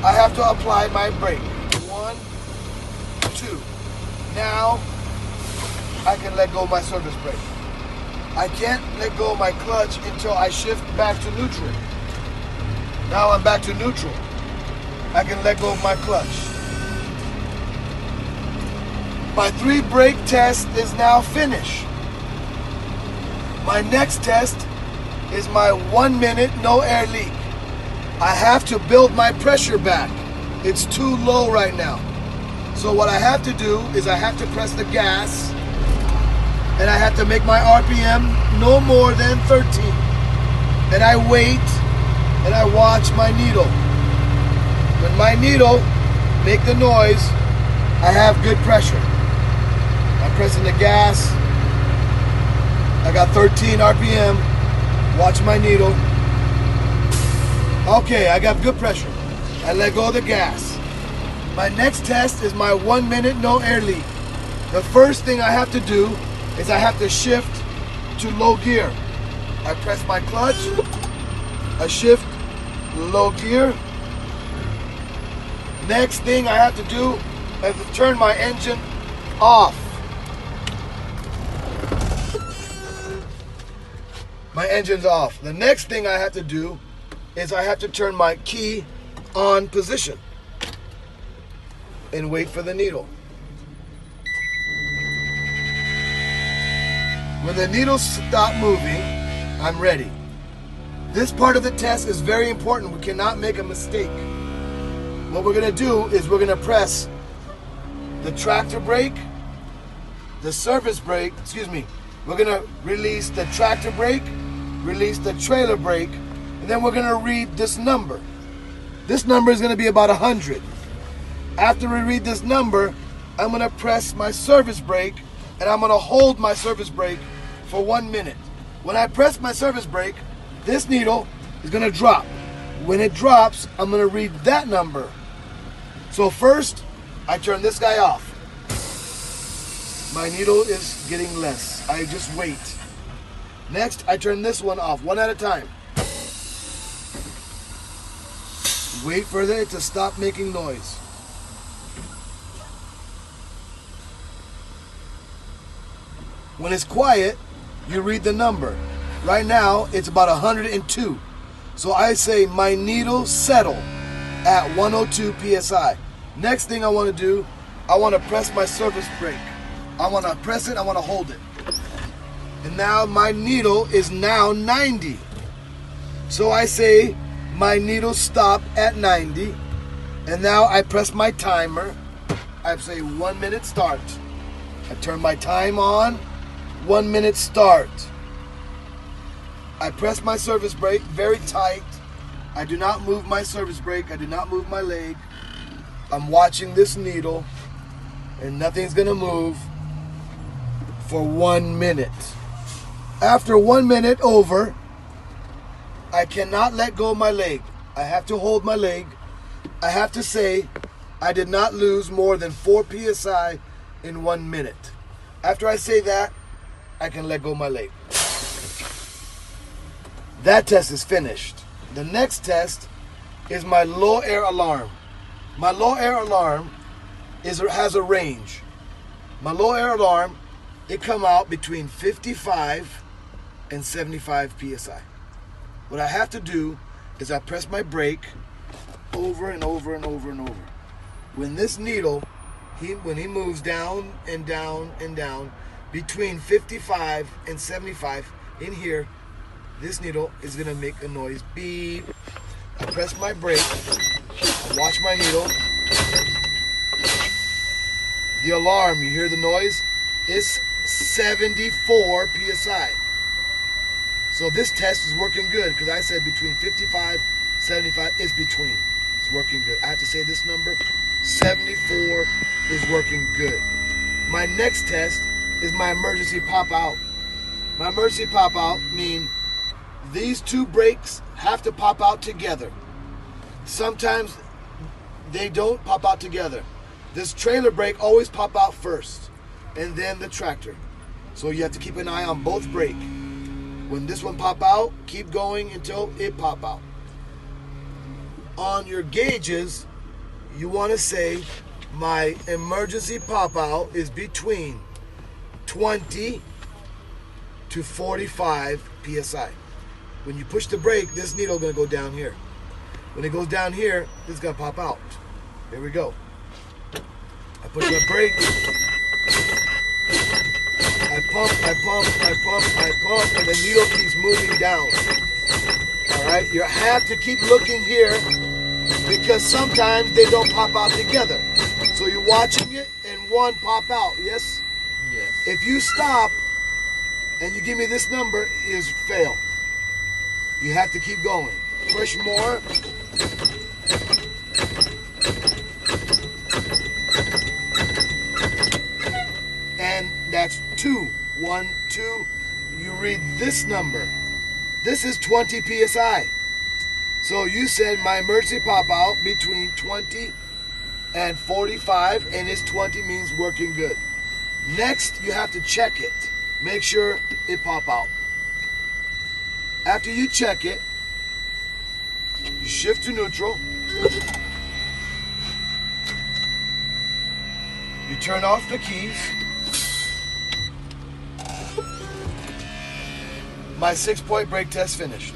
I have to apply my brake. 1, 2. Now I can let go of my service brake. I can't let go of my clutch until I shift back to neutral. Now I'm back to neutral. I can let go of my clutch. My 3 brake test is now finished. My next test is my 1 minute no air leak. I have to build my pressure back. It's too low right now. So what I have to do is I have to press the gas and I have to make my RPM no more than 13. And I wait and I watch my needle. When my needle make the noise, I have good pressure. I'm pressing the gas. I got 13 RPM. Watch my needle. Okay, I got good pressure. I let go of the gas. My next test is my 1 minute no air leak. The first thing I have to do is I have to shift to low gear. I press my clutch. I shift low gear. Next thing I have to do is to turn my engine off. My engine's off. The next thing I have to do is I have to turn my key on position and wait for the needle. When the needle stops moving, I'm ready. This part of the test is very important. We cannot make a mistake. What we're going to do is we're going to press the tractor brake, the service brake, we're going to release the tractor brake, release the trailer brake, and then we're going to read this number. This number is going to be about 100. After we read this number, I'm going to press my service brake and I'm going to hold my service brake for 1 minute. When I press my service brake, this needle is going to drop. When it drops, I'm going to read that number. So first, I turn this guy off. My needle is getting less. I just wait. Next, I turn this one off, one at a time. Wait for it to stop making noise. When it's quiet, you read the number. Right now, it's about 102. So I say my needle settle at 102 PSI. Next thing I want to do, I want to press my service brake. I want to press it, I want to hold it. And now my needle is now 90. So I say my needle stop at 90. And now I press my timer. I say 1 minute start. I turn my time on, 1 minute start. I press my service brake very tight. I do not move my service brake. I do not move my leg. I'm watching this needle and nothing's gonna move for 1 minute. After 1 minute over, I cannot let go of my leg. I have to hold my leg. I have to say I did not lose more than 4 PSI in 1 minute. After I say that, I can let go of my leg. That test is finished. The next test is my low air alarm. My low air alarm has a range. My low air alarm, it come out between 55 and 75 PSI. What I have to do is I press my brake over and over and over and over. When this needle, when he moves down and down and down, between 55 and 75 in here, this needle is gonna make a noise, beep. I press my brake, I watch my needle. The alarm, you hear the noise? It's 74 PSI. So this test is working good because I said between 55, 75 is between. It's working good. I have to say this number, 74 is working good. My next test is my emergency pop out. My emergency pop out means these two brakes have to pop out together. Sometimes they don't pop out together. This trailer brake always pop out first, and then the tractor. So you have to keep an eye on both brake. When this one pop out, keep going until it pop out. On your gauges, you want to say my emergency pop out is between 20 to 45 psi. When you push the brake, this needle is going to go down here. When it goes down here, this is going to pop out. Here we go. I push my brake. I pump, I pump, I pump, I pump, and the needle keeps moving down. All right, you have to keep looking here because sometimes they don't pop out together. So you're watching it and one pop out, yes? Yes. If you stop and you give me this number, is fail. You have to keep going. Push more. And that's 2. 1, 2. You read this number. This is 20 psi. So you said my emergency pop out between 20 and 45, and this 20 means working good. Next, you have to check it. Make sure it pop out. After you check it, you shift to neutral. You turn off the keys. My 6-point brake test finished.